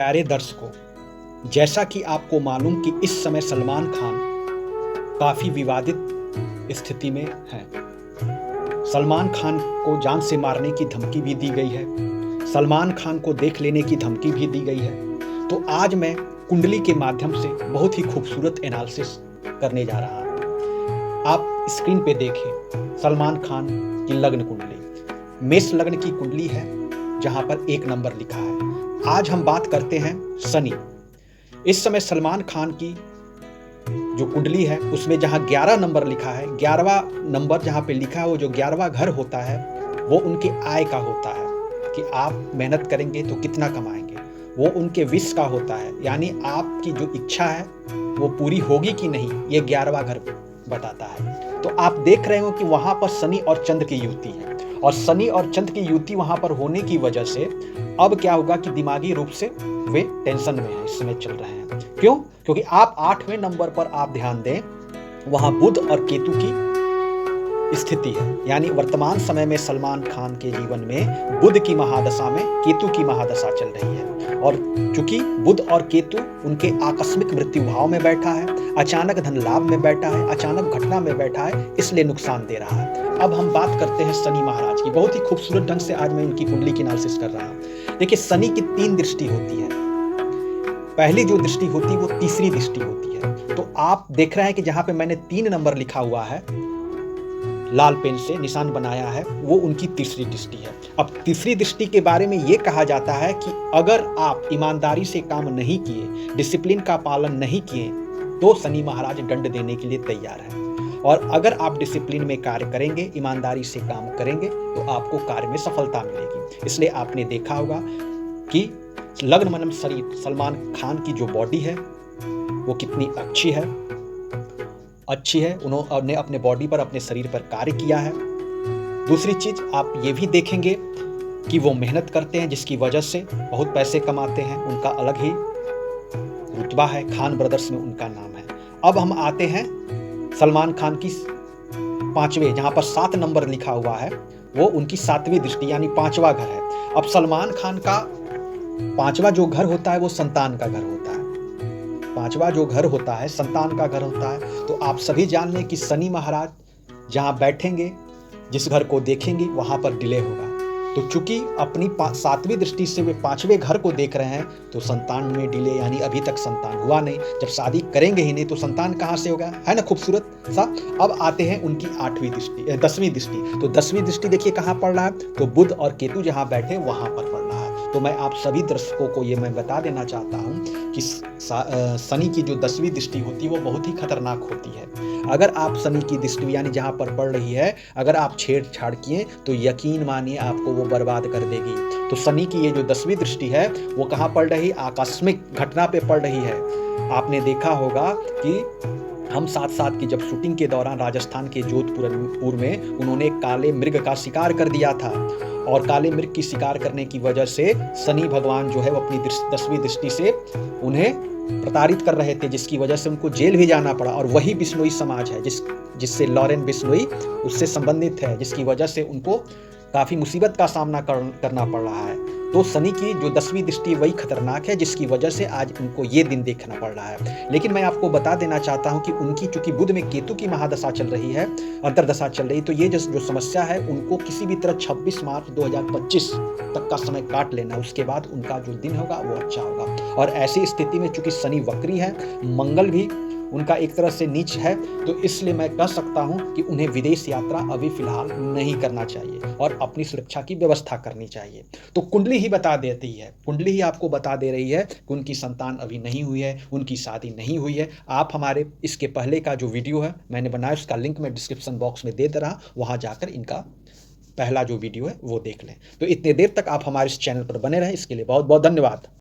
प्यारे दर्शकों, जैसा कि आपको मालूम कि इस समय सलमान खान काफ़ी विवादित स्थिति में हैं। सलमान खान को जान से मारने की धमकी भी दी गई है। सलमान खान को देख लेने की धमकी भी दी गई है। तो आज मैं कुंडली के माध्यम से बहुत ही खूबसूरत एनालिसिस करने जा रहा हूँ। आप स्क्रीन पे देखें सलमान खान की लग्न कुंडली, मेष लग्न की कुंडली है जहाँ पर 1 नंबर लिखा है। आज हम बात करते हैं शनि। इस समय सलमान खान की जो कुंडली है उसमें जहां 11 नंबर लिखा है, 11वां नंबर जहां पे लिखा है वो जो 11वां घर होता है वो उनके आय का होता है कि आप मेहनत करेंगे तो कितना कमाएंगे। वो उनके विश का होता है, यानी आपकी जो इच्छा है वो पूरी होगी कि नहीं, ये 11वां घर बताता है। तो आप देख रहे हो कि वहां पर शनि और चंद्र की युति है, और शनि और चंद्र की युति वहां पर होने की वजह से अब क्या होगा कि दिमागी रूप से वे टेंशन में हैं, इस समय चल रहे हैं। क्यों? क्योंकि आप 8वें नंबर पर आप ध्यान दें, वहां बुध और केतु की स्थिति है, यानी वर्तमान समय में सलमान खान के जीवन में बुध की महादशा में केतु की महादशा चल रही है। और चूंकि बुध और केतु उनके आकस्मिक मृत्यु भाव में बैठा है, अचानक धन लाभ में बैठा है, अचानक घटना में बैठा है, इसलिए नुकसान दे रहा है। अब हम बात करते हैं शनि महाराज की। बहुत ही खूबसूरत ढंग से आज मैं उनकी कुंडली की एनालिसिस कर रहा हूं। देखिए, शनि की 3 दृष्टि होती है। पहली जो दृष्टि होती है वो तीसरी दृष्टि होती है। तो आप देख रहे हैं कि जहां पे मैंने 3 नंबर लिखा हुआ है, लाल पेन से निशान बनाया है, वो उनकी तीसरी दृष्टि है। अब तीसरी दृष्टि के बारे में ये कहा जाता है कि अगर आप ईमानदारी से काम नहीं किए, डिसिप्लिन का पालन नहीं किए, तो शनि महाराज दंड देने के लिए तैयार है। और अगर आप डिसिप्लिन में कार्य करेंगे, ईमानदारी से काम करेंगे, तो आपको कार्य में सफलता मिलेगी। इसलिए आपने देखा होगा कि लग्न मनम शरीर सलमान खान की जो बॉडी है वो कितनी अच्छी है। उन्होंने अपने बॉडी पर, अपने शरीर पर कार्य किया है। दूसरी चीज आप ये भी देखेंगे कि वो मेहनत करते हैं, जिसकी वजह से बहुत पैसे कमाते हैं। उनका अलग ही रुतबा है, खान ब्रदर्स में उनका नाम है। अब हम आते हैं सलमान खान की 5वें, जहां पर 7 नंबर लिखा हुआ है, वो उनकी 7वीं दृष्टि यानी 5वां घर है। अब सलमान खान का 5वां जो घर होता है वो संतान का घर होता है। 5वां जो घर होता है संतान का घर होता है। तो आप सभी जान लें कि शनि महाराज जहां बैठेंगे, जिस घर को देखेंगे, वहां पर डिले होगा। तो चूंकि अपनी 7वीं दृष्टि से वे 5वें घर को देख रहे हैं, तो संतान में डिले, यानी अभी तक संतान हुआ नहीं। जब शादी करेंगे ही नहीं तो संतान कहां से होगा, है ना खूबसूरत सा। अब आते हैं उनकी 8वीं दृष्टि, 10वीं दृष्टि। तो 10वीं दृष्टि देखिए कहां पड़ रहा है, तो बुध और केतु जहां बैठे वहां पर पड़ रहा है। तो मैं आप सभी दर्शकों को ये मैं बता देना चाहता हूं कि शनि की जो 10वीं दृष्टि होती है वो बहुत ही खतरनाक होती है। अगर आप शनि की दृष्टि यानी जहां पर पड़ रही है, अगर आप छेड़छाड़ किए तो यकीन मानिए आपको वो बर्बाद कर देगी। तो शनि की ये जो 10वीं दृष्टि है वो कहां पड़ रही, आकस्मिक घटना पे पड़ रही है। आपने देखा होगा कि हम साथ साथ की जब शूटिंग के दौरान राजस्थान के जोधपुर में उन्होंने काले मृग का शिकार कर दिया था, और काले मृग की शिकार करने की वजह से शनि भगवान जो है वो अपनी 10वीं दृष्टि से उन्हें प्रताड़ित कर रहे थे, जिसकी वजह से उनको जेल भी जाना पड़ा। और वही बिश्नोई समाज है जिससे लॉरेन बिश्नोई उससे संबंधित है, जिसकी वजह से उनको काफी मुसीबत का सामना करना पड़ रहा है। तो शनि की जो 10वीं दृष्टि वही खतरनाक है, जिसकी वजह से आज उनको ये दिन देखना पड़ रहा है। लेकिन मैं आपको बता देना चाहता हूं कि उनकी चूंकि बुध में केतु की महादशा चल रही है, अंतरदशा चल रही, तो ये जो समस्या है उनको किसी भी तरह 26 मार्च 2025 तक का समय काट लेना। उसके बाद उनका जो दिन होगा वो अच्छा होगा। और ऐसी स्थिति में चूंकि शनि वक्री है, मंगल भी उनका एक तरह से नीच है, तो इसलिए मैं कह सकता हूं कि उन्हें विदेश यात्रा अभी फिलहाल नहीं करना चाहिए और अपनी सुरक्षा की व्यवस्था करनी चाहिए। तो कुंडली ही बता देती है, कुंडली ही आपको बता दे रही है कि उनकी संतान अभी नहीं हुई है, उनकी शादी नहीं हुई है। आप हमारे इसके पहले का जो वीडियो है मैंने बनाया, उसका लिंक मैं डिस्क्रिप्शन बॉक्स में दे दे रहा, वहां जाकर इनका पहला जो वीडियो है वो देख लें। तो इतने देर तक आप हमारे इस चैनल पर बने रहें, इसके लिए बहुत बहुत धन्यवाद।